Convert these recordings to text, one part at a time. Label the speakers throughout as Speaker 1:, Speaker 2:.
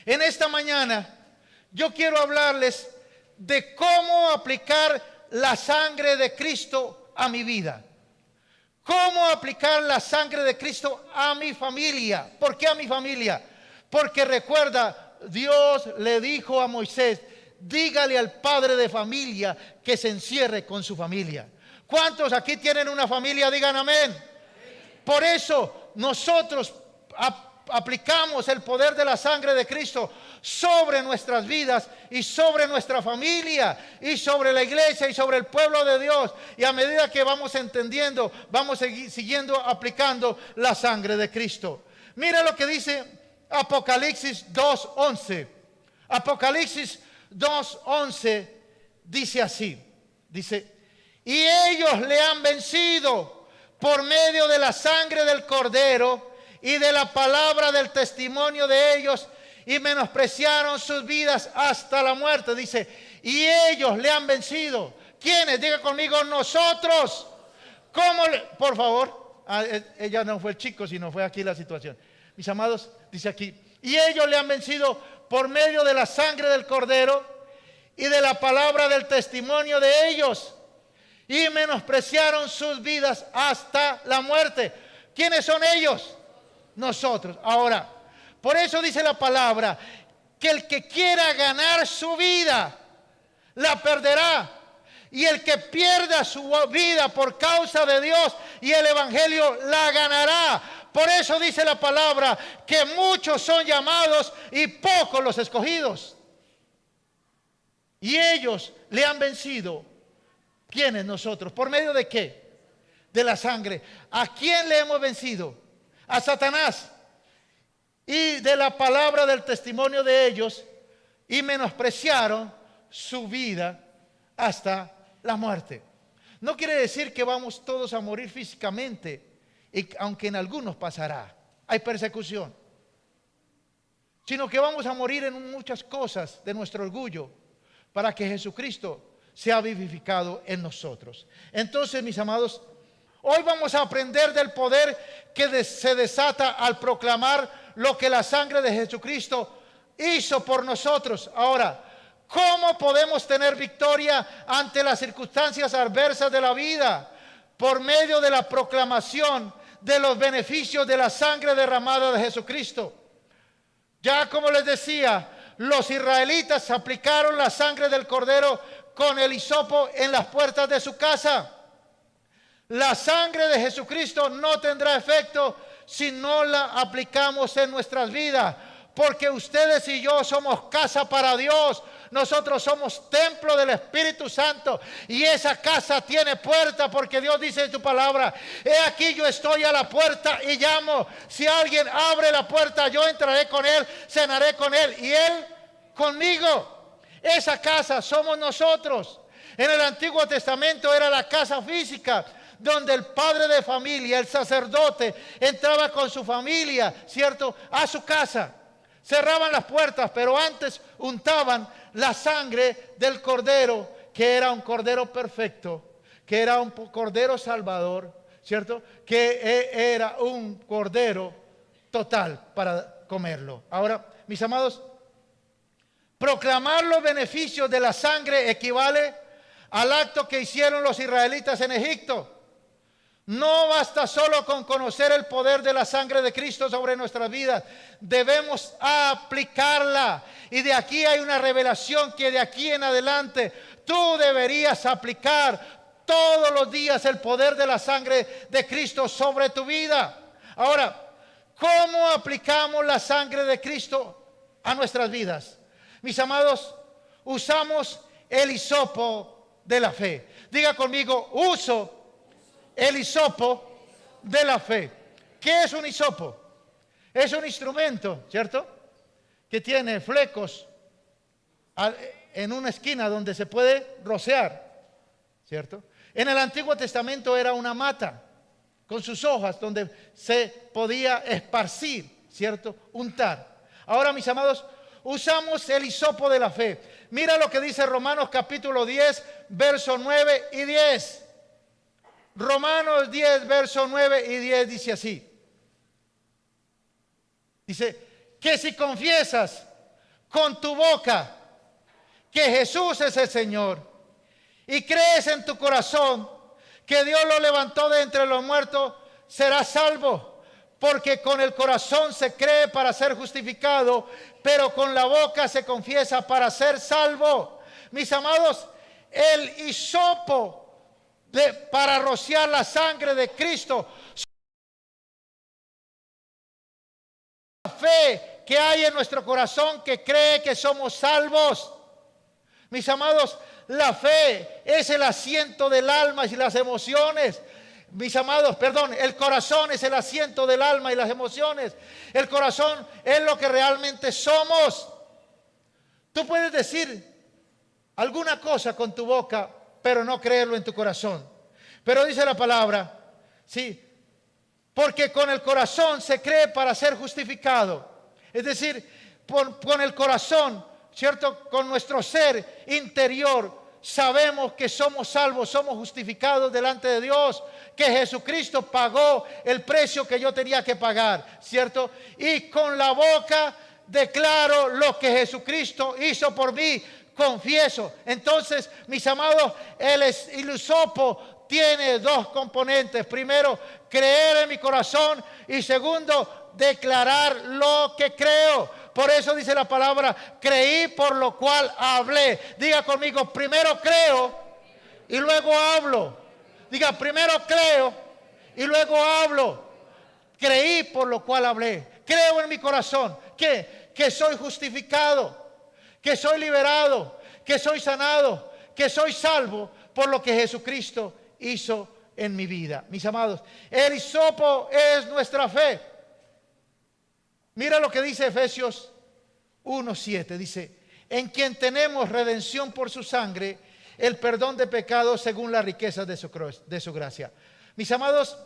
Speaker 1: En esta mañana yo quiero hablarles de cómo aplicar la sangre de Cristo a mi vida. ¿Cómo aplicar la sangre de Cristo a mi familia? ¿Por qué a mi familia? Porque recuerda, Dios le dijo a Moisés: dígale al padre de familia que se encierre con su familia. ¿Cuántos aquí tienen una familia? Digan amén. Por eso nosotros aplicamos el poder de la sangre de Cristo sobre nuestras vidas y sobre nuestra familia y sobre la iglesia y sobre el pueblo de Dios. Y a medida que vamos entendiendo, vamos siguiendo aplicando la sangre de Cristo. Mira lo que dice Apocalipsis 2:11. Apocalipsis 2:11 dice así. Dice: y ellos le han vencido por medio de la sangre del Cordero y de la palabra del testimonio de ellos, y menospreciaron sus vidas hasta la muerte. Dice: y ellos le han vencido. ¿Quiénes? Diga conmigo: nosotros. ¿Cómo? Por favor. Ella no fue el chico, sino fue aquí la situación. Mis amados, dice aquí: y ellos le han vencido por medio de la sangre del Cordero y de la palabra del testimonio de ellos, y menospreciaron sus vidas hasta la muerte. ¿Quiénes son ellos? Nosotros. Ahora, por eso dice la palabra que el que quiera ganar su vida la perderá, y el que pierda su vida por causa de Dios y el evangelio la ganará. Por eso dice la palabra que muchos son llamados y pocos los escogidos. Y ellos le han vencido. ¿Quiénes? Nosotros. ¿Por medio de qué? De la sangre. ¿A quién le hemos vencido? A Satanás. Y de la palabra del testimonio de ellos, y menospreciaron su vida hasta la muerte. No quiere decir que vamos todos a morir físicamente, y aunque en algunos pasará, hay persecución, sino que vamos a morir en muchas cosas de nuestro orgullo, para que Jesucristo sea vivificado en nosotros. Entonces, mis amados, hoy vamos a aprender del poder que se desata al proclamar lo que la sangre de Jesucristo hizo por nosotros. Ahora, ¿cómo podemos tener victoria ante las circunstancias adversas de la vida? Por medio de la proclamación de los beneficios de la sangre derramada de Jesucristo. Ya como les decía, los israelitas aplicaron la sangre del Cordero con el hisopo en las puertas de su casa. La sangre de Jesucristo no tendrá efecto si no la aplicamos en nuestras vidas, porque ustedes y yo somos casa para Dios. Nosotros somos templo del Espíritu Santo, y esa casa tiene puerta, porque Dios dice en su palabra: he aquí yo estoy a la puerta y llamo. Si alguien abre la puerta, yo entraré con él, cenaré con él y él conmigo. Esa casa somos nosotros. En el Antiguo Testamento era la casa física, donde el padre de familia, el sacerdote, entraba con su familia, ¿cierto?, a su casa. Cerraban las puertas, pero antes untaban la sangre del Cordero, que era un Cordero perfecto, que era un Cordero salvador, ¿cierto?, que era un Cordero total para comerlo. Ahora, mis amados, proclamar los beneficios de la sangre equivale al acto que hicieron los israelitas en Egipto. No basta solo con conocer el poder de la sangre de Cristo sobre nuestras vidas. Debemos aplicarla. Y de aquí hay una revelación que de aquí en adelante tú deberías aplicar todos los días el poder de la sangre de Cristo sobre tu vida. Ahora, ¿cómo aplicamos la sangre de Cristo a nuestras vidas? Mis amados, usamos el hisopo de la fe. Diga conmigo: uso el hisopo de la fe. ¿Qué es un hisopo? Es un instrumento, ¿cierto?, que tiene flecos en una esquina donde se puede rociar, ¿cierto? En el Antiguo Testamento era una mata con sus hojas donde se podía esparcir, ¿cierto?, untar. Ahora, mis amados, usamos el hisopo de la fe. Mira lo que dice Romanos capítulo 10, versos 9 y 10. Romanos 10, versos 9 y 10 dice así. Dice que si confiesas con tu boca que Jesús es el Señor y crees en tu corazón que Dios lo levantó de entre los muertos, serás salvo. Porque con el corazón se cree para ser justificado, pero con la boca se confiesa para ser salvo. Mis amados, el hisopo para rociar la sangre de Cristo, la fe que hay en nuestro corazón que cree que somos salvos. Mis amados, la fe es el asiento del alma y las emociones. Mis amados, perdón, el corazón es el asiento del alma y las emociones. El corazón es lo que realmente somos. Tú puedes decir alguna cosa con tu boca, pero no creerlo en tu corazón. Pero dice la palabra, sí, porque con el corazón se cree para ser justificado. Es decir, con el corazón, ¿cierto? Con nuestro ser interior sabemos que somos salvos, somos justificados delante de Dios, que Jesucristo pagó el precio que yo tenía que pagar, ¿cierto? Y con la boca declaro lo que Jesucristo hizo por mí, confieso. Entonces, mis amados, el hisopo tiene dos componentes. Primero, creer en mi corazón, y segundo, declarar lo que creo. Por eso dice la palabra, creí por lo cual hablé. Diga conmigo, primero creo y luego hablo. Diga, primero creo y luego hablo. Creí por lo cual hablé. Creo en mi corazón que soy justificado, que soy liberado, que soy sanado, que soy salvo por lo que Jesucristo hizo en mi vida. Mis amados, el hisopo es nuestra fe. Mira lo que dice Efesios 1:7. Dice, en quien tenemos redención por su sangre, el perdón de pecados según la riqueza de su gracia. Mis amados,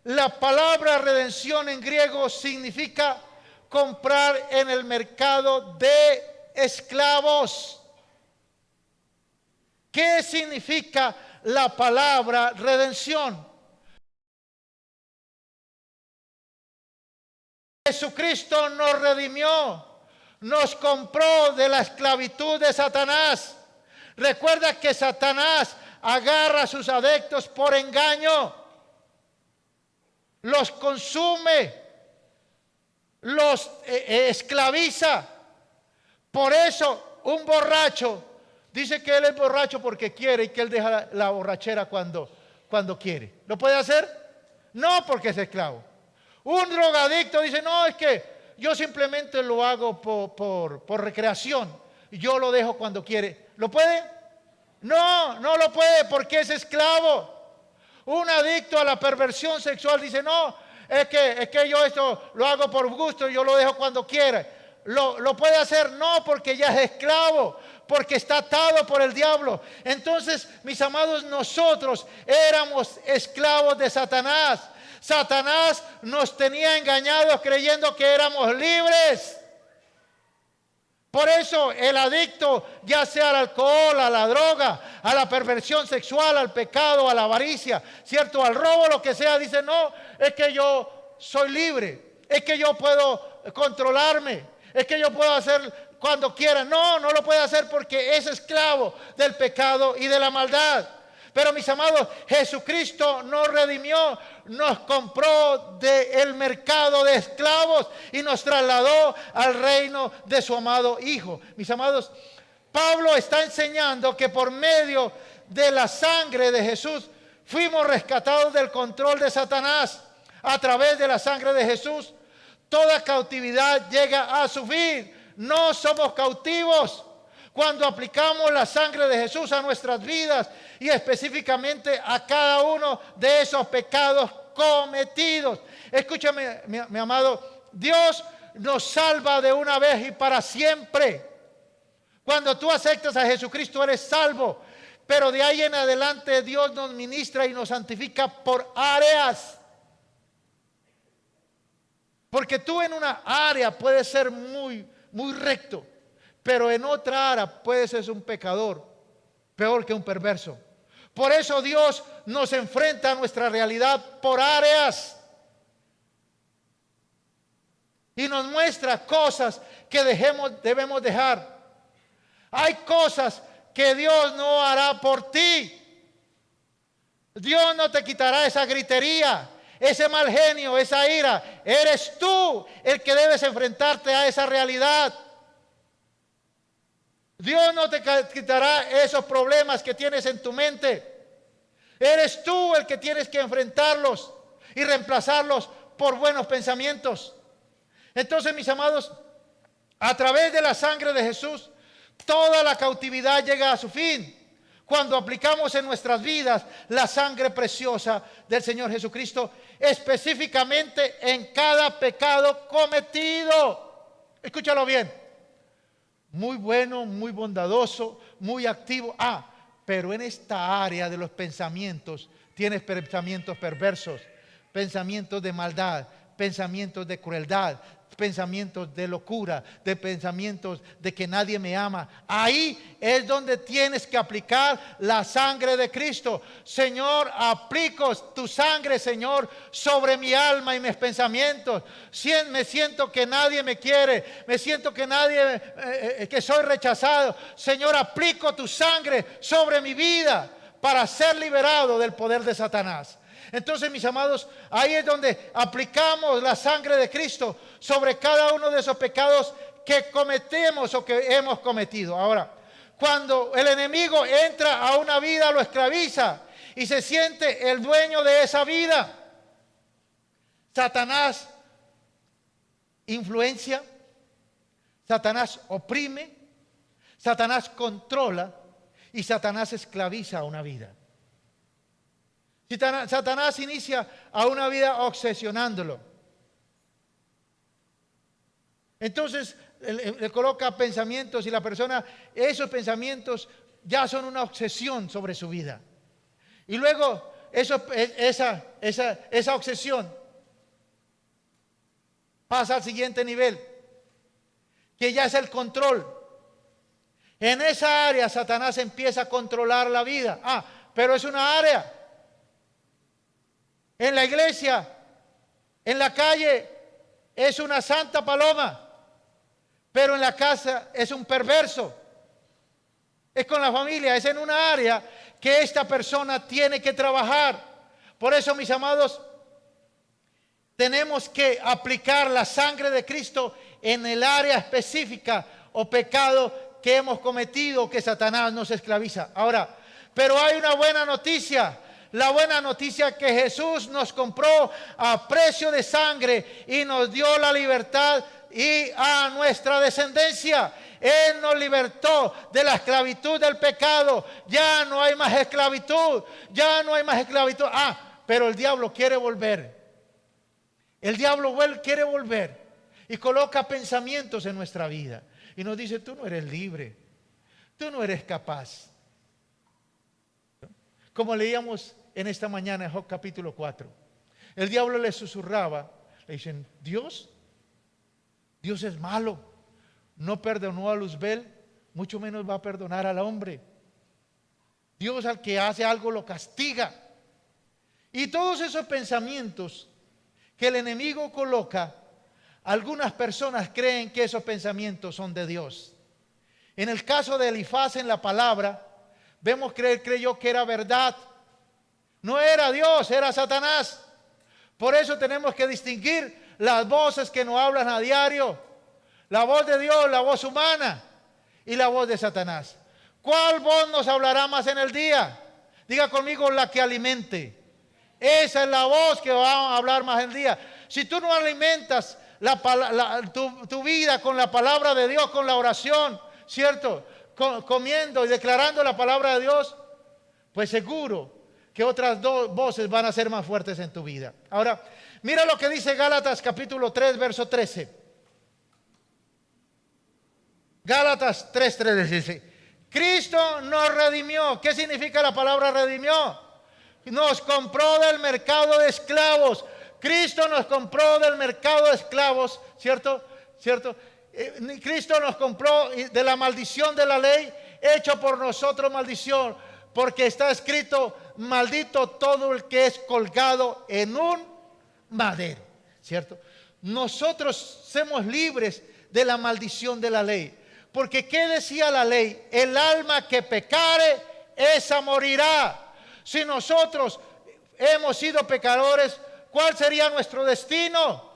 Speaker 1: la palabra redención en griego significa comprar en el mercado de esclavos. ¿Qué significa la palabra redención? Jesucristo nos redimió, nos compró de la esclavitud de Satanás. Recuerda que Satanás agarra a sus adeptos por engaño, los consume, los esclaviza. Por eso un borracho dice que él es borracho porque quiere y que él deja la borrachera cuando quiere. ¿Lo puede hacer? No, porque es esclavo. Un drogadicto dice, no, es que yo simplemente lo hago por recreación. Yo lo dejo cuando quiere. ¿Lo puede? No, no lo puede porque es esclavo. Un adicto a la perversión sexual dice, no, es que yo esto lo hago por gusto y yo lo dejo cuando quiera. ¿Lo puede hacer? No, porque ya es esclavo, porque está atado por el diablo. Entonces, mis amados, nosotros éramos esclavos de Satanás. Satanás nos tenía engañados creyendo que éramos libres. Por eso el adicto, ya sea al alcohol, a la droga, a la perversión sexual, al pecado, a la avaricia, ¿cierto? Al robo, lo que sea, dice, no, es que yo soy libre, es que yo puedo controlarme, es que yo puedo hacer cuando quiera. No, no lo puede hacer porque es esclavo del pecado y de la maldad. Pero mis amados, Jesucristo nos redimió, nos compró del mercado de esclavos y nos trasladó al reino de su amado Hijo. Mis amados, Pablo está enseñando que por medio de la sangre de Jesús fuimos rescatados del control de Satanás. A través de la sangre de Jesús, toda cautividad llega a su fin. No somos cautivos. Cuando aplicamos la sangre de Jesús a nuestras vidas y específicamente a cada uno de esos pecados cometidos. Escúchame, mi amado, Dios nos salva de una vez y para siempre. Cuando tú aceptas a Jesucristo eres salvo, pero de ahí en adelante Dios nos ministra y nos santifica por áreas. Porque tú en una área puedes ser muy recto, pero en otra área puedes ser un pecador, peor que un perverso. Por eso Dios nos enfrenta a nuestra realidad por áreas. y nos muestra cosas que debemos dejar. Hay cosas que Dios no hará por ti. Dios no te quitará esa gritería, ese mal genio, esa ira. Eres tú el que debes enfrentarte a esa realidad. Dios no te quitará esos problemas que tienes en tu mente. Eres tú el que tienes que enfrentarlos y reemplazarlos por buenos pensamientos. Entonces, mis amados, a través de la sangre de Jesús, toda la cautividad llega a su fin. Cuando aplicamos en nuestras vidas la sangre preciosa del Señor Jesucristo, específicamente en cada pecado cometido. Escúchalo bien. Muy bueno, muy bondadoso, muy activo. Pero en esta área de los pensamientos, tienes pensamientos perversos, pensamientos de maldad, pensamientos de crueldad, pensamientos de locura, de pensamientos de que nadie me ama. Ahí es donde tienes que aplicar la sangre de Cristo. Señor, aplico tu sangre, Señor, sobre mi alma y mis pensamientos. Me siento que nadie me quiere, me siento que que soy rechazado. Señor, aplico tu sangre sobre mi vida para ser liberado del poder de Satanás. Entonces, mis amados, ahí es donde aplicamos la sangre de Cristo sobre cada uno de esos pecados que cometemos o que hemos cometido. Ahora, cuando el enemigo entra a una vida, lo esclaviza y se siente el dueño de esa vida. Satanás influencia, Satanás oprime, Satanás controla y Satanás esclaviza a una vida. Satanás inicia a una vida obsesionándolo. Entonces le coloca pensamientos y la persona, esos pensamientos ya son una obsesión sobre su vida. Y luego esa obsesión pasa al siguiente nivel, que ya es el control. En esa área Satanás empieza a controlar la vida. Pero es una área. En la iglesia, en la calle, es una santa paloma, pero en la casa es un perverso. Es con la familia, es en una área que esta persona tiene que trabajar. Por eso, mis amados, tenemos que aplicar la sangre de Cristo en el área específica o pecado que hemos cometido, que Satanás nos esclaviza. Ahora, pero hay una buena noticia. La buena noticia es que Jesús nos compró a precio de sangre y nos dio la libertad y a nuestra descendencia. Él nos libertó de la esclavitud del pecado. Ya no hay más esclavitud. Ya no hay más esclavitud. Pero el diablo quiere volver. El diablo quiere volver y coloca pensamientos en nuestra vida. Y nos dice, tú no eres libre. Tú no eres capaz. Como leíamos en esta mañana en Job capítulo 4. El diablo le susurraba, le dicen, Dios es malo, no perdonó a Luzbel, mucho menos va a perdonar al hombre. Dios al que hace algo lo castiga. Y todos esos pensamientos que el enemigo coloca, algunas personas creen que esos pensamientos son de Dios. En el caso de Elifaz en la palabra, vemos que él creyó que era verdad. No era Dios, era Satanás. Por eso tenemos que distinguir las voces que nos hablan a diario. La voz de Dios, la voz humana y la voz de Satanás. ¿Cuál voz nos hablará más en el día? Diga conmigo, la que alimente. Esa es la voz que va a hablar más en el día. Si tú no alimentas tu vida con la palabra de Dios, con la oración, ¿cierto? Comiendo y declarando la palabra de Dios, pues seguro que otras dos voces van a ser más fuertes en tu vida. Ahora, mira lo que dice Gálatas capítulo 3, verso 13. Gálatas 3:13 dice, Cristo nos redimió. ¿Qué significa la palabra redimió? Nos compró del mercado de esclavos. Cristo nos compró del mercado de esclavos, ¿cierto? Cristo nos compró de la maldición de la ley, hecho por nosotros maldición, porque está escrito, maldito todo el que es colgado en un madero, ¿cierto? nosotros somos libres de la maldición de la ley. Porque ¿qué decía la ley? El alma que pecare, esa morirá. Si nosotros hemos sido pecadores, ¿cuál sería nuestro destino?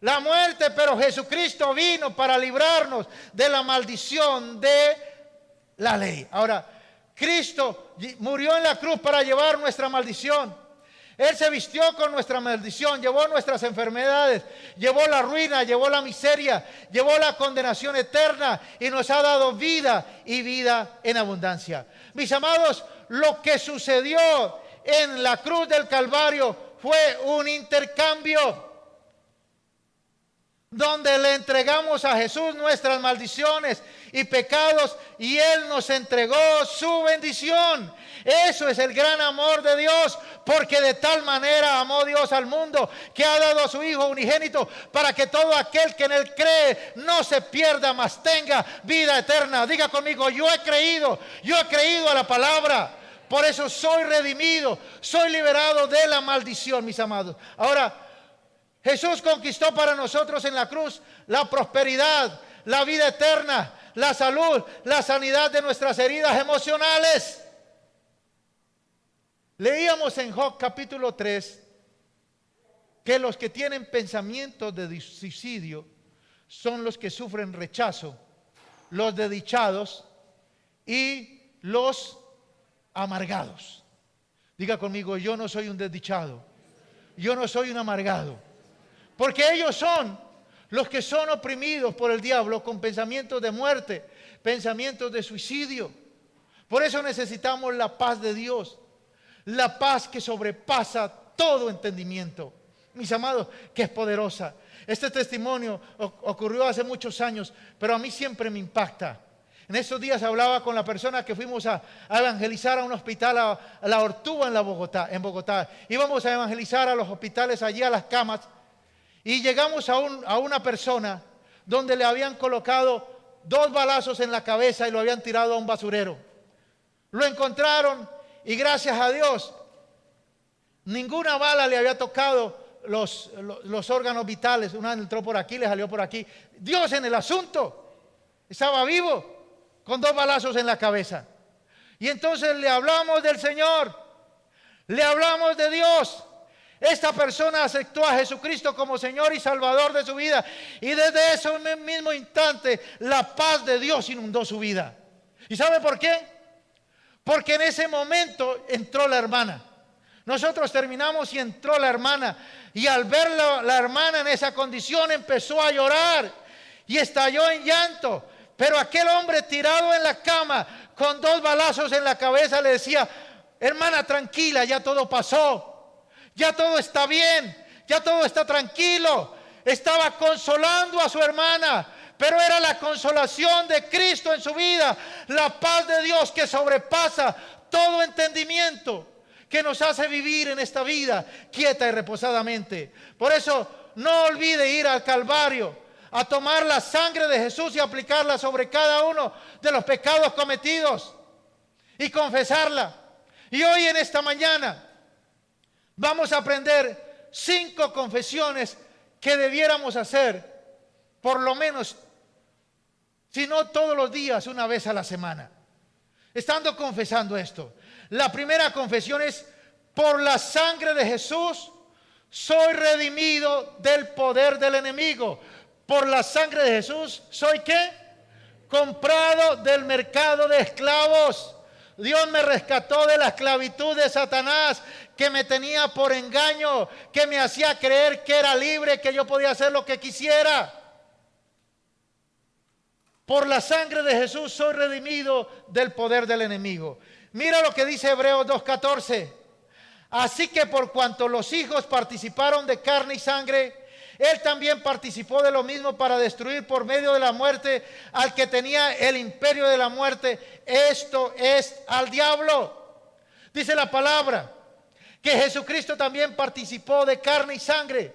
Speaker 1: La muerte, pero Jesucristo vino para librarnos de la maldición de la ley. Ahora, Cristo murió en la cruz para llevar nuestra maldición. Él se vistió con nuestra maldición, llevó nuestras enfermedades, llevó la ruina, llevó la miseria, llevó la condenación eterna y nos ha dado vida y vida en abundancia. Mis amados, lo que sucedió en la cruz del Calvario fue un intercambio donde le entregamos a Jesús nuestras maldiciones y pecados y Él nos entregó su bendición. Eso es el gran amor de Dios, porque de tal manera amó Dios al mundo que ha dado a su Hijo unigénito para que todo aquel que en Él cree no se pierda, mas tenga vida eterna. Diga conmigo, yo he creído a la palabra. Por eso soy redimido, soy liberado de la maldición, mis amados. Ahora, Jesús conquistó para nosotros en la cruz la prosperidad, la vida eterna, la salud, la sanidad de nuestras heridas emocionales. Leíamos en Job capítulo 3 que los que tienen pensamientos de suicidio son los que sufren rechazo, los desdichados y los amargados. Diga conmigo, yo no soy un desdichado, yo no soy un amargado. Porque ellos son los que son oprimidos por el diablo con pensamientos de muerte, pensamientos de suicidio. Por eso necesitamos la paz de Dios, la paz que sobrepasa todo entendimiento. Mis amados, que es poderosa. Este testimonio ocurrió hace muchos años, pero a mí siempre me impacta. En estos días hablaba con la persona que fuimos a evangelizar a un hospital, a la Ortuga en Bogotá. Íbamos a evangelizar a los hospitales allí, a las camas. Y llegamos a una persona donde le habían colocado 2 balazos en la cabeza y lo habían tirado a un basurero. Lo encontraron y gracias a Dios ninguna bala le había tocado los órganos vitales. Una entró por aquí, le salió por aquí. Dios en el asunto. Estaba vivo con 2 balazos en la cabeza. Y entonces le hablamos del Señor, le hablamos de Dios. Esta persona aceptó a Jesucristo como Señor y Salvador de su vida. Y desde ese mismo instante la paz de Dios inundó su vida. ¿Y sabe por qué? Porque en ese momento entró la hermana. Nosotros terminamos y entró la hermana. Y al ver la hermana en esa condición empezó a llorar y estalló en llanto. Pero aquel hombre tirado en la cama con 2 balazos en la cabeza le decía: hermana, tranquila, ya todo pasó. Ya todo está bien, ya todo está tranquilo. Estaba consolando a su hermana, pero era la consolación de Cristo en su vida, la paz de Dios que sobrepasa todo entendimiento, que nos hace vivir en esta vida quieta y reposadamente. Por eso no olvide ir al Calvario a tomar la sangre de Jesús y aplicarla sobre cada uno de los pecados cometidos y confesarla. Y hoy en esta mañana vamos a aprender 5 confesiones que debiéramos hacer por lo menos, si no todos los días, una vez a la semana, estando confesando esto. La primera confesión es: por la sangre de Jesús soy redimido del poder del enemigo. Por la sangre de Jesús soy ¿qué? Comprado del mercado de esclavos. Dios me rescató de la esclavitud de Satanás, que me tenía por engaño, que me hacía creer que era libre, que yo podía hacer lo que quisiera. Por la sangre de Jesús soy redimido del poder del enemigo. Mira lo que dice Hebreos 2:14. Así que por cuanto los hijos participaron de carne y sangre, Él también participó de lo mismo para destruir por medio de la muerte al que tenía el imperio de la muerte, esto es, al diablo. Dice la palabra que Jesucristo también participó de carne y sangre,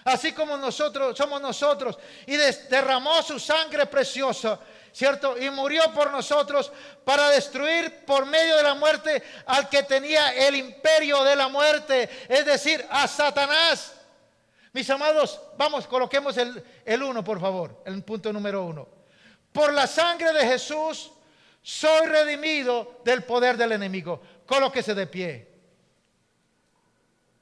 Speaker 1: así como nosotros somos nosotros, y derramó su sangre preciosa, ¿cierto? Y murió por nosotros para destruir por medio de la muerte al que tenía el imperio de la muerte, es decir, a Satanás. Mis amados, vamos, coloquemos el 1, por favor, el punto número 1. Por la sangre de Jesús soy redimido del poder del enemigo. Colóquese de pie.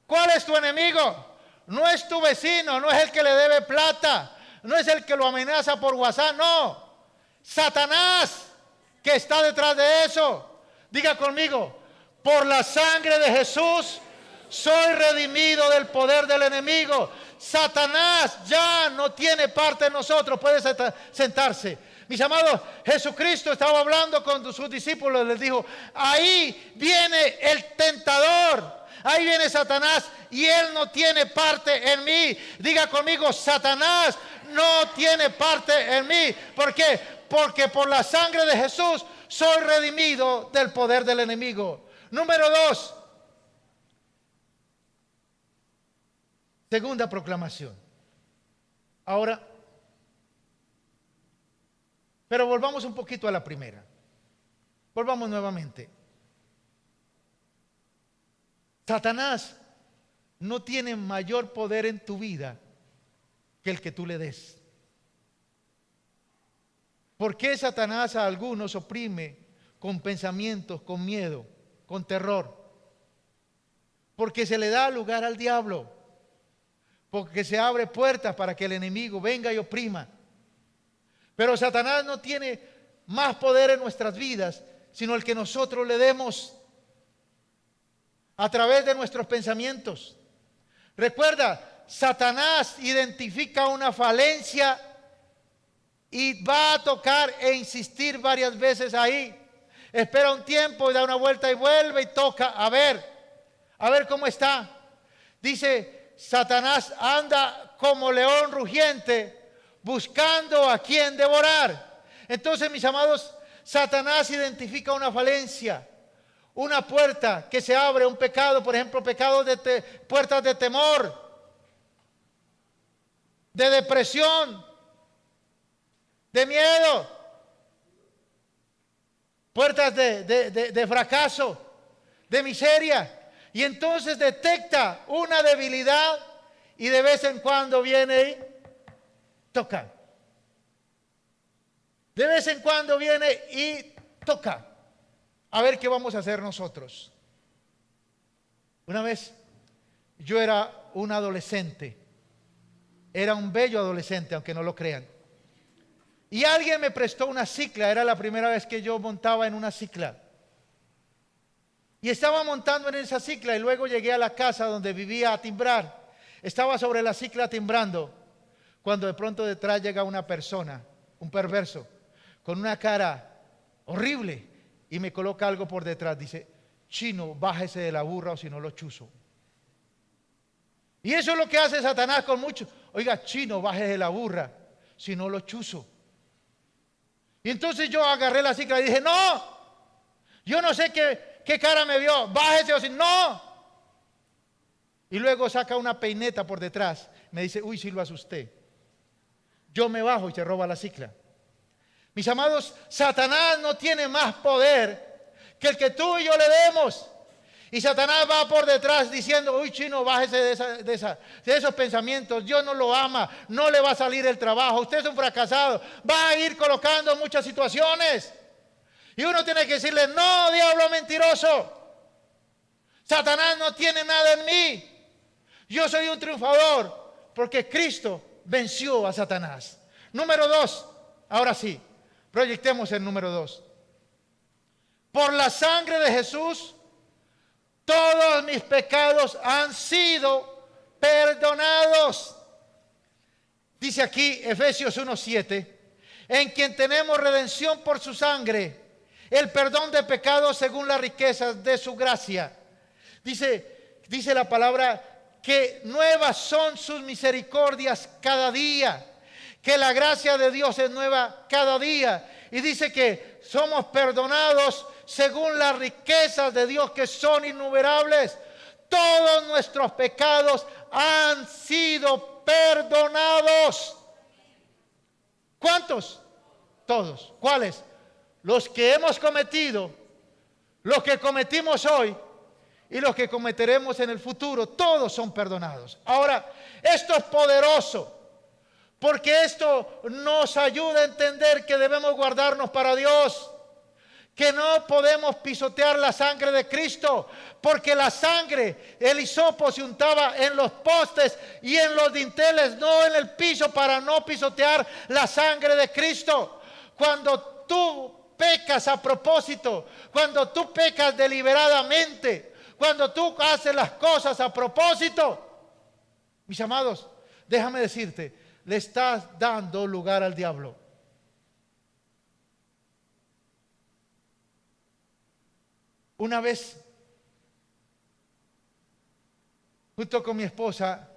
Speaker 1: ¿Cuál es tu enemigo? No es tu vecino, no es el que le debe plata, no es el que lo amenaza por WhatsApp, no. Satanás, que está detrás de eso. Diga conmigo, por la sangre de Jesús soy redimido del poder del enemigo. Satanás ya no tiene parte en nosotros. Puede sentarse. Mis amados, Jesucristo estaba hablando con sus discípulos. Les dijo, ahí viene el tentador. Ahí viene Satanás y él no tiene parte en mí. Diga conmigo, Satanás no tiene parte en mí. ¿Por qué? Porque por la sangre de Jesús soy redimido del poder del enemigo. Número 2. Segunda proclamación. Ahora, pero volvamos un poquito a la primera. Volvamos nuevamente. Satanás no tiene mayor poder en tu vida que el que tú le des. ¿Por qué Satanás a algunos oprime con pensamientos, con miedo, con terror? Porque se le da lugar al diablo. Porque se abre puertas para que el enemigo venga y oprima. Pero Satanás no tiene más poder en nuestras vidas, sino el que nosotros le demos a través de nuestros pensamientos. Recuerda, Satanás identifica una falencia y va a tocar e insistir varias veces ahí. Espera un tiempo y da una vuelta y vuelve y toca a ver cómo está. Dice, Satanás anda como león rugiente buscando a quien devorar. Entonces, mis amados, Satanás identifica una falencia, una puerta que se abre, un pecado, por ejemplo, pecados puertas de temor, de depresión, de miedo, puertas de fracaso, de miseria. Y entonces detecta una debilidad y de vez en cuando viene y toca. De vez en cuando viene y toca. A ver qué vamos a hacer nosotros. Una vez yo era un adolescente. Era un bello adolescente, aunque no lo crean. Y alguien me prestó una cicla. Era la primera vez que yo montaba en una cicla. Y estaba montando en esa cicla y luego llegué a la casa donde vivía a timbrar. Estaba sobre la cicla timbrando cuando de pronto detrás llega una persona, un perverso, con una cara horrible y me coloca algo por detrás. Dice, chino, bájese de la burra o si no lo chuzo. Y eso es lo que hace Satanás con muchos. Oiga, chino, bájese de la burra, si no lo chuzo. Y entonces yo agarré la cicla y dije, no, yo no sé qué cara me vio, bájese o si no. Y luego saca una peineta por detrás, me dice, uy, sí lo asusté. Yo me bajo y se roba la cicla. Mis amados, Satanás no tiene más poder que el que tú y yo le demos. Y Satanás va por detrás diciendo, uy, chino, bájese de esos pensamientos. Dios no lo ama, no le va a salir el trabajo. Usted es un fracasado. Va a ir colocando muchas situaciones. Y uno tiene que decirle, no, diablo mentiroso. Satanás no tiene nada en mí. Yo soy un triunfador porque Cristo venció a Satanás. Número 2, ahora sí, proyectemos el número 2. Por la sangre de Jesús, todos mis pecados han sido perdonados. Dice aquí Efesios 1:7, en quien tenemos redención por su sangre, el perdón de pecados según las riquezas de su gracia. Dice la palabra que nuevas son sus misericordias cada día, que la gracia de Dios es nueva cada día. Y dice que somos perdonados según las riquezas de Dios que son innumerables. Todos nuestros pecados han sido perdonados. ¿Cuántos? Todos. ¿Cuáles? Los que hemos cometido, los que cometimos hoy y los que cometeremos en el futuro, todos son perdonados. Ahora, esto es poderoso, porque esto nos ayuda a entender que debemos guardarnos para Dios, que no podemos pisotear la sangre de Cristo, porque la sangre, el hisopo se untaba en los postes y en los dinteles, no en el piso, para no pisotear la sangre de Cristo. Cuando tú pecas a propósito, cuando tú pecas deliberadamente, cuando tú haces las cosas a propósito, mis amados, déjame decirte, le estás dando lugar al diablo. Una vez, junto con mi esposa,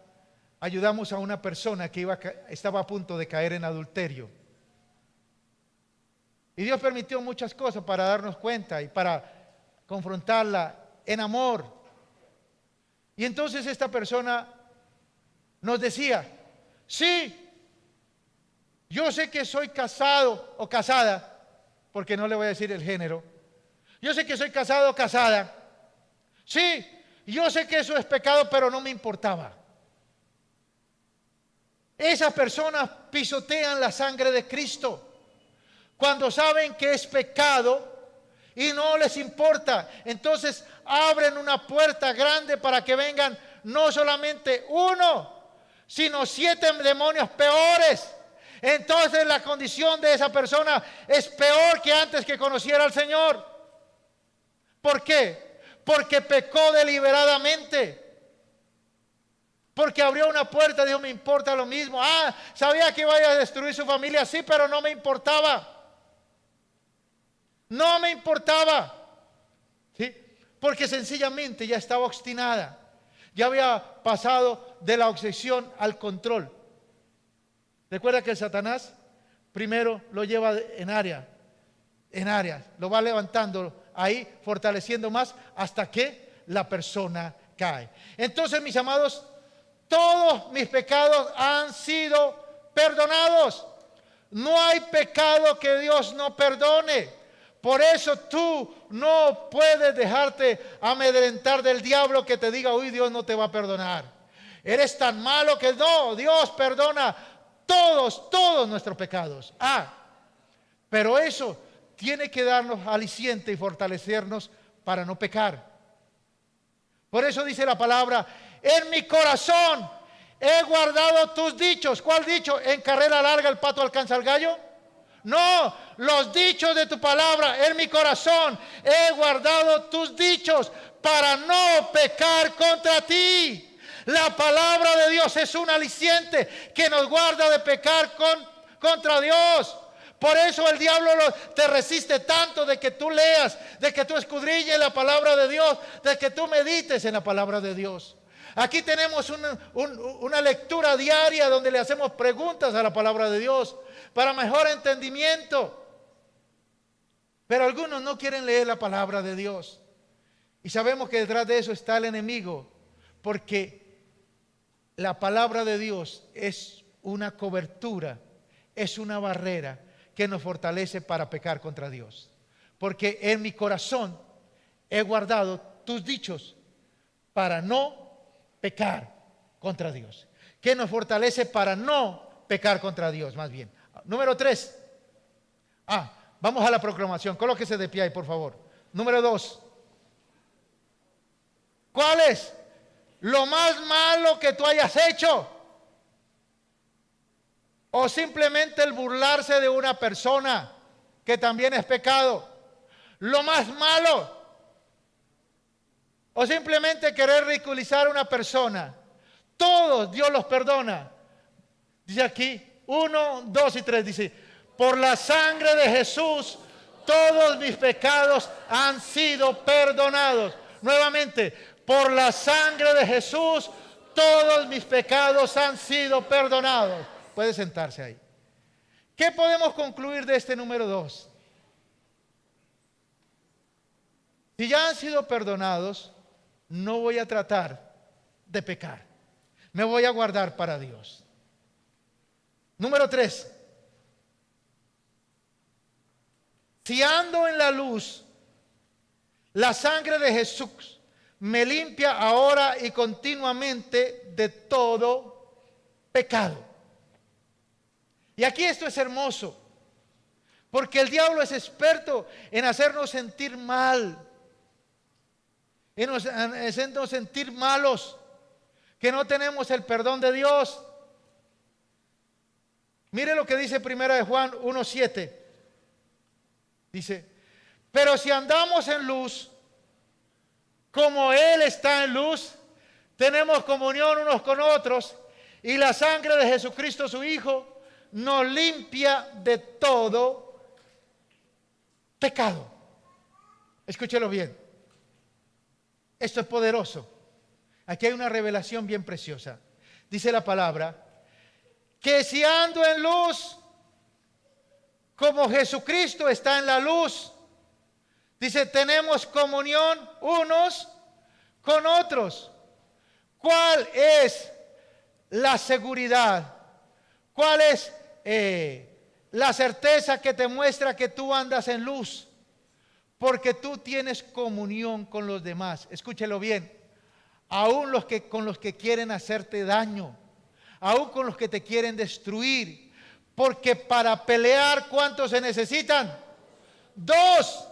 Speaker 1: ayudamos a una persona que estaba a punto de caer en adulterio. Y Dios permitió muchas cosas para darnos cuenta y para confrontarla en amor. Y entonces esta persona nos decía, sí, yo sé que soy casado o casada, porque no le voy a decir el género. Yo sé que soy casado o casada. Sí, yo sé que eso es pecado, pero no me importaba. Esas personas pisotean la sangre de Cristo cuando saben que es pecado y no les importa. Entonces abren una puerta grande para que vengan no solamente uno, sino 7 demonios peores. Entonces la condición de esa persona es peor que antes que conociera al Señor. ¿Por qué? Porque pecó deliberadamente. Porque abrió una puerta y dijo, me importa lo mismo. Sabía que iba a destruir su familia, sí, pero no me importaba. No me importaba. ¿Sí? Porque sencillamente ya estaba obstinada. Ya había pasado de la obsesión al control. Recuerda que el Satanás primero lo lleva en áreas, lo va levantando ahí, fortaleciendo más hasta que la persona cae. Entonces, mis amados, todos mis pecados han sido perdonados. No hay pecado que Dios no perdone. Por eso tú no puedes dejarte amedrentar del diablo que te diga, uy, Dios no te va a perdonar. Eres tan malo que no, Dios perdona todos nuestros pecados. Pero eso tiene que darnos aliciente y fortalecernos para no pecar. Por eso dice la palabra, en mi corazón he guardado tus dichos. ¿Cuál dicho? ¿En carrera larga el pato alcanza al gallo? No, los dichos de tu palabra. En mi corazón he guardado tus dichos para no pecar contra ti. La palabra de Dios es un aliciente que nos guarda de pecar contra Dios. Por eso el diablo te resiste tanto de que tú leas, de que tú escudriñes la palabra de Dios, de que tú medites en la palabra de Dios. Aquí tenemos una lectura diaria donde le hacemos preguntas a la palabra de Dios para mejor entendimiento. Pero algunos no quieren leer la palabra de Dios. Y sabemos que detrás de eso está el enemigo, porque la palabra de Dios es una cobertura, es una barrera que nos fortalece para pecar contra Dios. Porque en mi corazón he guardado tus dichos para no pecar contra Dios. Que nos fortalece para no pecar contra Dios, más bien. Número 3. Vamos a la proclamación. Colóquese de pie ahí, por favor. Número 2. ¿Cuál es lo más malo que tú hayas hecho? O simplemente el burlarse de una persona, que también es pecado. Lo más malo. O simplemente querer ridiculizar a una persona. Todos Dios los perdona. Dice aquí 1, 2 y 3. Dice, por la sangre de Jesús todos mis pecados han sido perdonados. Nuevamente, por la sangre de Jesús todos mis pecados han sido perdonados. Puede sentarse ahí. ¿Qué podemos concluir de este número 2? Si ya han sido perdonados, no voy a tratar de pecar. Me voy a guardar para Dios. Número 3. Si ando en la luz, la sangre de Jesús me limpia ahora y continuamente de todo pecado. Y aquí esto es hermoso, porque el diablo es experto en hacernos sentir mal, en hacernos sentir malos, que no tenemos el perdón de Dios. Mire lo que dice Primera de Juan 1:7. Dice, pero si andamos en luz, como Él está en luz, tenemos comunión unos con otros, y la sangre de Jesucristo su Hijo nos limpia de todo pecado. Escúchelo bien. Esto es poderoso. Aquí hay una revelación bien preciosa. Dice la palabra, que si ando en luz, como Jesucristo está en la luz, dice, tenemos comunión unos con otros. ¿Cuál es la seguridad? ¿Cuál es la certeza que te muestra que tú andas en luz? Porque tú tienes comunión con los demás. Escúchelo bien. Aún con los que quieren hacerte daño, aún con los que te quieren destruir. Porque para pelear, ¿cuántos se necesitan? Dos.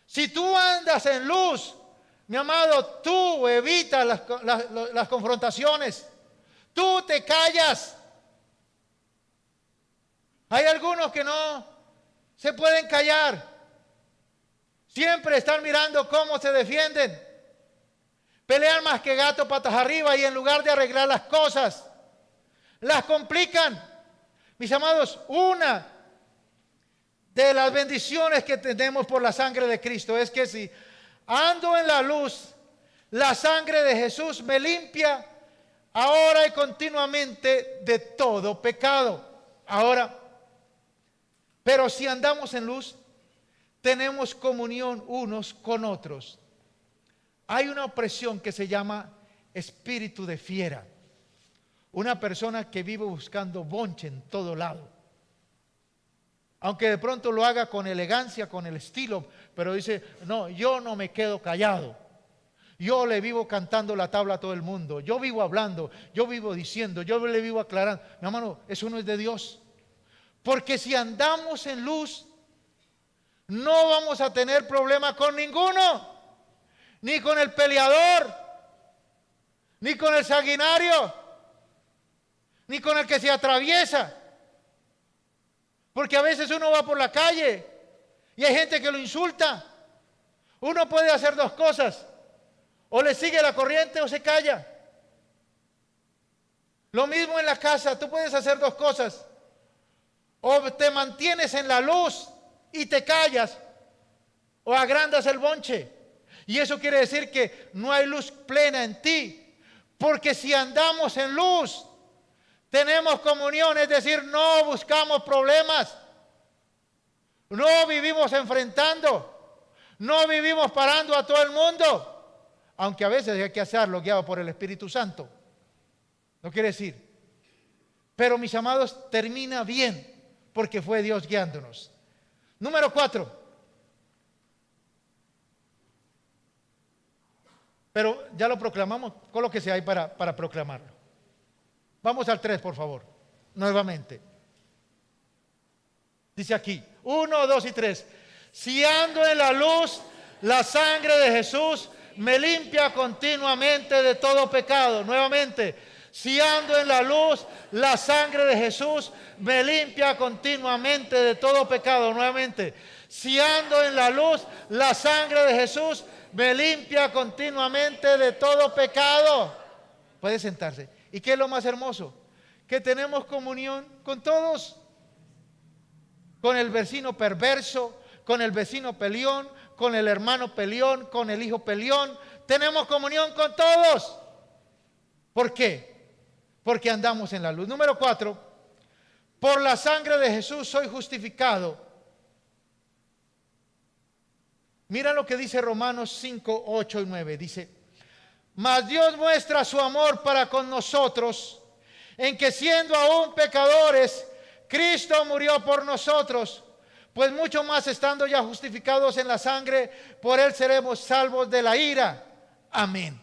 Speaker 1: Si tú andas en luz, mi amado, tú evitas las confrontaciones. Tú te callas. Hay algunos que no se pueden callar. Siempre están mirando cómo se defienden. Pelean más que gato patas arriba y en lugar de arreglar las cosas, las complican. Mis amados, una de las bendiciones que tenemos por la sangre de Cristo es que si ando en la luz, la sangre de Jesús me limpia ahora y continuamente de todo pecado. Ahora, pero si andamos en luz, tenemos comunión unos con otros. Hay una opresión que se llama espíritu de fiera. Una persona que vive buscando bonche en todo lado. Aunque de pronto lo haga con elegancia, con el estilo, pero dice, no, yo no me quedo callado. Yo le vivo cantando la tabla a todo el mundo. Yo vivo hablando, yo vivo diciendo, yo le vivo aclarando. Mi hermano, eso no es de Dios. Porque si andamos en luz, no vamos a tener problema con ninguno. Ni con el peleador, ni con el sanguinario, ni con el que se atraviesa. Porque a veces uno va por la calle y hay gente que lo insulta. Uno puede hacer dos cosas: o le sigue la corriente o se calla. Lo mismo en la casa, tú puedes hacer dos cosas: o te mantienes en la luz y te callas, o agrandas el bonche. Y eso quiere decir que no hay luz plena en ti. Porque si andamos en luz, tenemos comunión, es decir, no buscamos problemas. No vivimos enfrentando. No vivimos parando a todo el mundo. Aunque a veces hay que hacerlo guiado por el Espíritu Santo. No quiere decir. Pero mis amados, termina bien porque fue Dios guiándonos. Número 4. Pero ya lo proclamamos, colóquese ahí para proclamarlo. Vamos al 3, por favor, nuevamente. Dice aquí, 1, 2 y 3. Si ando en la luz, la sangre de Jesús me limpia continuamente de todo pecado. Nuevamente, si ando en la luz, la sangre de Jesús me limpia continuamente de todo pecado. Nuevamente, si ando en la luz, la sangre de Jesús me limpia continuamente de todo pecado. Puede sentarse. ¿Y qué es lo más hermoso? Que tenemos comunión con todos. Con el vecino perverso, con el vecino peleón, con el hermano peleón, con el hijo peleón. Tenemos comunión con todos. ¿Por qué? Porque andamos en la luz. Número 4. Por la sangre de Jesús soy justificado. Mira lo que dice Romanos 5, 8 y 9. Dice, mas Dios muestra su amor para con nosotros, en que siendo aún pecadores, Cristo murió por nosotros. Pues mucho más estando ya justificados en la sangre, por Él seremos salvos de la ira. Amén.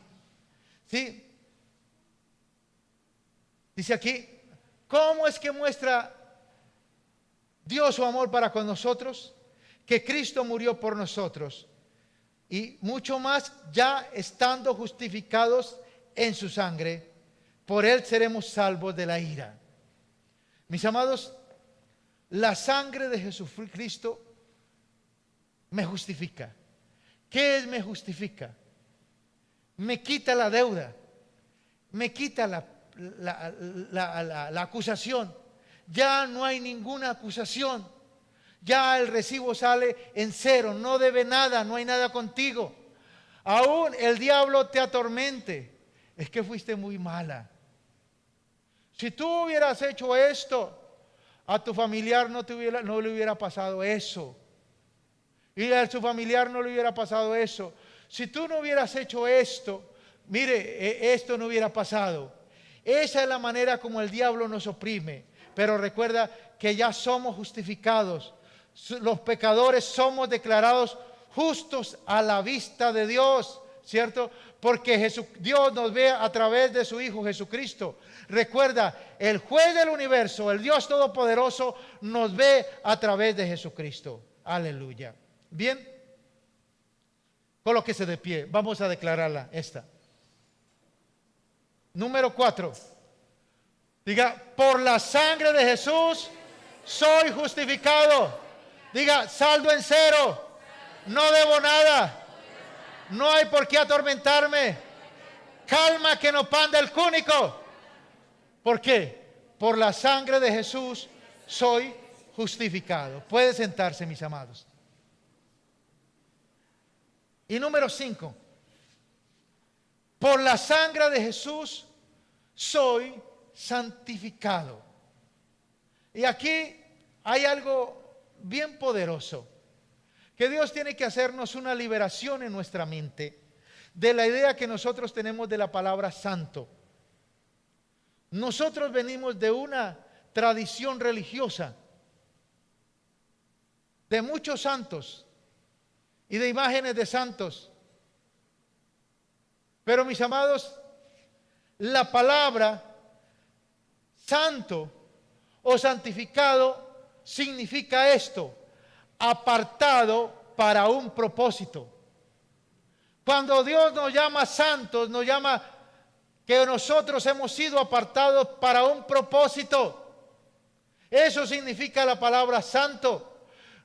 Speaker 1: ¿Sí? Dice aquí, ¿cómo es que muestra Dios su amor para con nosotros? Que Cristo murió por nosotros. Y mucho más, ya estando justificados en su sangre, por él seremos salvos de la ira. Mis amados, la sangre de Jesucristo me justifica. ¿Qué es me justifica? Me quita la deuda, me quita la acusación. Ya no hay ninguna acusación. Ya el recibo sale en cero, no debe nada, no hay nada contigo. Aún el diablo te atormente. Es que fuiste muy mala. Si tú hubieras hecho esto, a tu familiar no le hubiera pasado eso. Y a su familiar no le hubiera pasado eso. Si tú no hubieras hecho esto, mire, esto no hubiera pasado. Esa es la manera como el diablo nos oprime. Pero recuerda que ya somos justificados. Los pecadores somos declarados justos a la vista de Dios, ¿cierto? Porque Dios nos ve a través de su Hijo Jesucristo. Recuerda, el juez del universo, el Dios Todopoderoso, nos ve a través de Jesucristo. Aleluya. Bien, colóquese de pie, vamos a declararla esta. Número 4. Diga, por la sangre de Jesús soy justificado. Diga, saldo en cero. No debo nada. No hay por qué atormentarme. Calma que no panda el cúnico. ¿Por qué? Por la sangre de Jesús soy justificado. Puede sentarse, mis amados. Y número 5. Por la sangre de Jesús soy santificado. Y aquí hay algo bien poderoso, que Dios tiene que hacernos una liberación en nuestra mente de la idea que nosotros tenemos de la palabra santo. Nosotros venimos de una tradición religiosa, de muchos santos y de imágenes de santos. Pero mis amados, la palabra santo o santificado significa esto: apartado para un propósito. Cuando Dios nos llama santos, nos llama que nosotros hemos sido apartados para un propósito. Eso significa la palabra santo.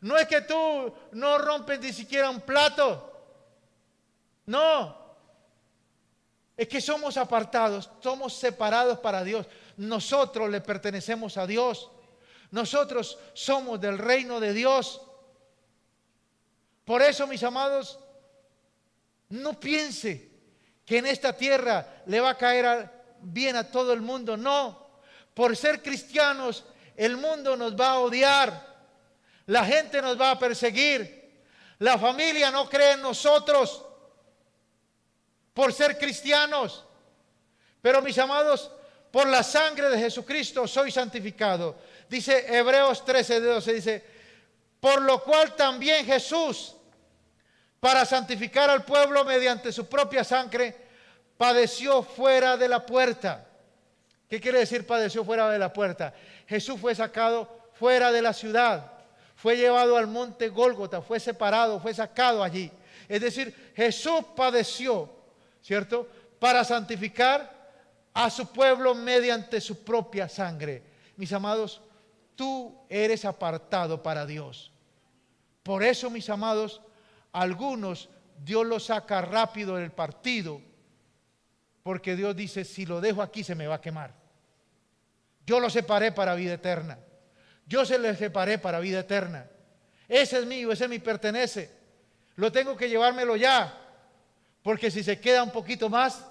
Speaker 1: No es que tú no rompes ni siquiera un plato. No. Es que somos apartados, somos separados para Dios. Nosotros le pertenecemos a Dios. Nosotros somos del reino de Dios. Por eso, mis amados, no piense que en esta tierra le va a caer bien a todo el mundo. No, por ser cristianos, el mundo nos va a odiar. La gente nos va a perseguir. La familia no cree en nosotros por ser cristianos. Pero mis amados, por la sangre de Jesucristo soy santificado. Dice Hebreos 13:12, dice, por lo cual también Jesús, para santificar al pueblo mediante su propia sangre, padeció fuera de la puerta. ¿Qué quiere decir padeció fuera de la puerta? Jesús fue sacado fuera de la ciudad, fue llevado al monte Gólgota, fue separado, fue sacado allí. Es decir, Jesús padeció, ¿cierto?, para santificar a su pueblo mediante su propia sangre. Mis amados, tú eres apartado para Dios. Por eso, mis amados, algunos Dios los saca rápido del partido, porque Dios dice, si lo dejo aquí se me va a quemar. Yo lo separé para vida eterna. Yo se lo separé para vida eterna. Ese es mío, ese me pertenece. Lo tengo que llevármelo ya, porque si se queda un poquito más,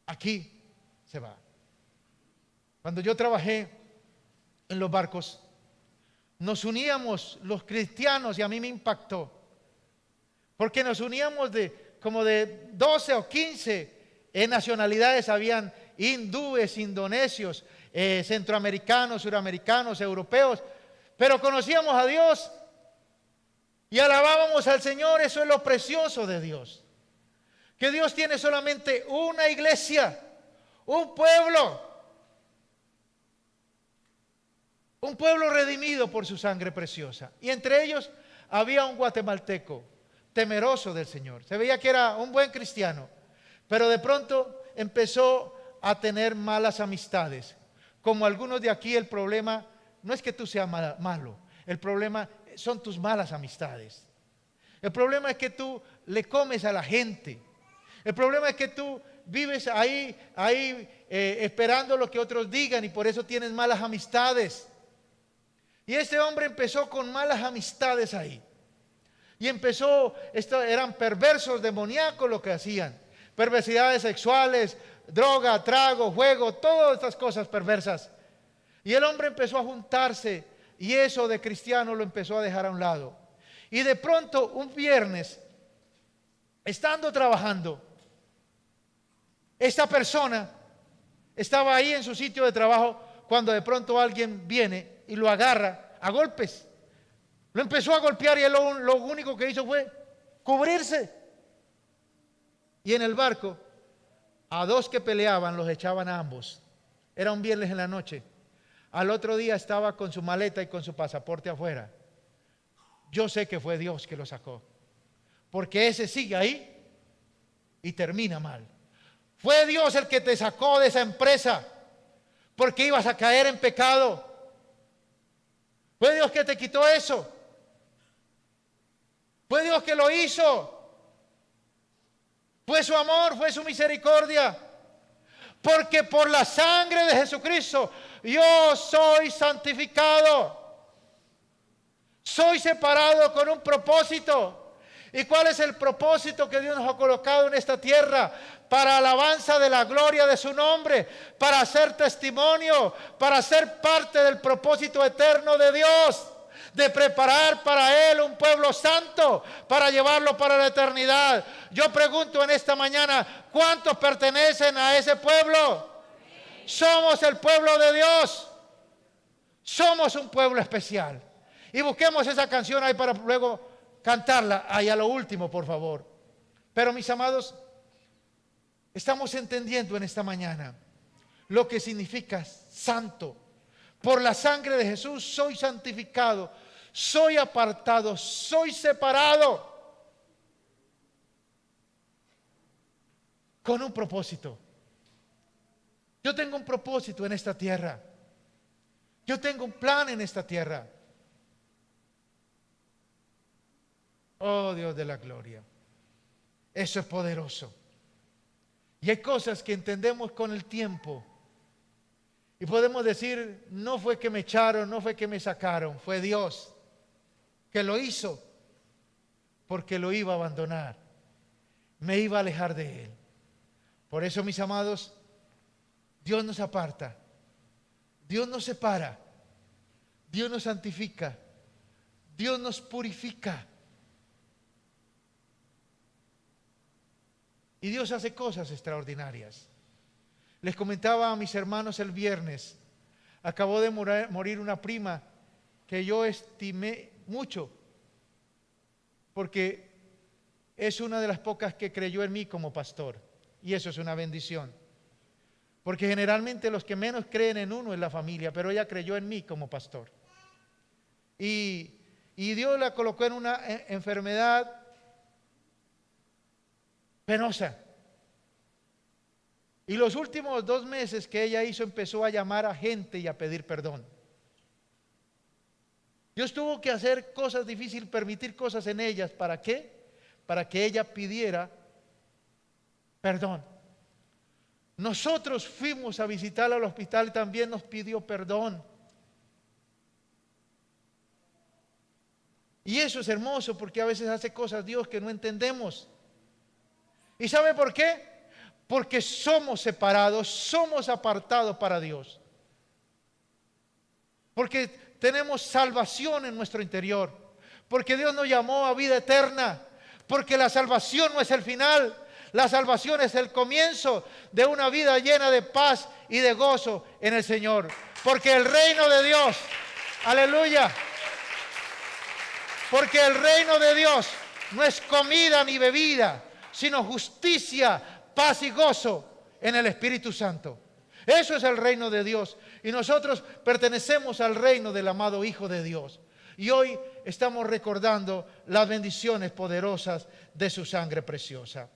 Speaker 1: aquí se va. Cuando yo trabajé en los barcos, nos uníamos los cristianos y a mí me impactó, porque nos uníamos como de 12 o 15 nacionalidades. Habían hindúes, indonesios, centroamericanos, suramericanos, europeos, pero conocíamos a Dios y alabábamos al Señor. Eso es lo precioso de Dios. Que Dios tiene solamente una iglesia, un pueblo redimido por su sangre preciosa. Y entre ellos había un guatemalteco temeroso del Señor. Se veía que era un buen cristiano, pero de pronto empezó a tener malas amistades. Como algunos de aquí, el problema no es que tú seas malo, el problema son tus malas amistades. El problema es que tú le comes a la gente. El problema es que tú vives ahí esperando lo que otros digan y por eso tienes malas amistades. Y este hombre empezó con malas amistades ahí. Y eran perversos, demoníacos lo que hacían. Perversidades sexuales, droga, trago, juego, todas estas cosas perversas. Y el hombre empezó a juntarse y eso de cristiano lo empezó a dejar a un lado. Y de pronto un viernes, estando trabajando, esta persona estaba ahí en su sitio de trabajo cuando de pronto alguien viene y lo agarra a golpes. Lo empezó a golpear y él lo único que hizo fue cubrirse. Y en el barco, a dos que peleaban los echaban a ambos. Era un viernes en la noche. Al otro día estaba con su maleta y con su pasaporte afuera. Yo sé que fue Dios que lo sacó. Porque ese sigue ahí y termina mal. Fue Dios el que te sacó de esa empresa porque ibas a caer en pecado. Fue Dios que te quitó eso. Fue Dios que lo hizo. Fue su amor, fue su misericordia. Porque por la sangre de Jesucristo yo soy santificado. Soy separado con un propósito. ¿Y cuál es el propósito que Dios nos ha colocado en esta tierra? Para alabanza de la gloria de su nombre, para hacer testimonio, para ser parte del propósito eterno de Dios, de preparar para Él un pueblo santo, para llevarlo para la eternidad. Yo pregunto en esta mañana, ¿cuántos pertenecen a ese pueblo? Somos el pueblo de Dios. Somos un pueblo especial. Y busquemos esa canción ahí para luego cantarla ahí a lo último, por favor. Pero mis amados, estamos entendiendo en esta mañana lo que significa santo. Por la sangre de Jesús soy santificado, soy apartado, soy separado. Con un propósito. Yo tengo un propósito en esta tierra. Yo tengo un plan en esta tierra. Oh Dios de la gloria. Eso es poderoso. Y hay cosas que entendemos con el tiempo. Y podemos decir, no fue que me echaron, no fue que me sacaron, fue Dios que lo hizo porque lo iba a abandonar. Me iba a alejar de Él. Por eso, mis amados, Dios nos aparta. Dios nos separa. Dios nos santifica. Dios nos purifica. Y Dios hace cosas extraordinarias. Les comentaba a mis hermanos el viernes, acabó de morir una prima que yo estimé mucho, porque es una de las pocas que creyó en mí como pastor. Y eso es una bendición. Porque generalmente los que menos creen en uno es la familia, pero ella creyó en mí como pastor. Y Dios la colocó en una enfermedad penosa. Y los últimos 2 meses que ella hizo, empezó a llamar a gente y a pedir perdón. Dios tuvo que hacer cosas difíciles, permitir cosas en ellas. ¿Para qué? Para que ella pidiera perdón. Nosotros fuimos a visitarla al hospital y también nos pidió perdón. Y eso es hermoso porque a veces hace cosas Dios que no entendemos. ¿Y sabe por qué? Porque somos separados, somos apartados para Dios. Porque tenemos salvación en nuestro interior. Porque Dios nos llamó a vida eterna. Porque la salvación no es el final. La salvación es el comienzo de una vida llena de paz y de gozo en el Señor. Porque el reino de Dios, aleluya. Porque el reino de Dios no es comida ni bebida. sino justicia, paz y gozo en el Espíritu Santo. Eso es el reino de Dios. Y nosotros pertenecemos al reino del amado Hijo de Dios. Y hoy estamos recordando las bendiciones poderosas de su sangre preciosa.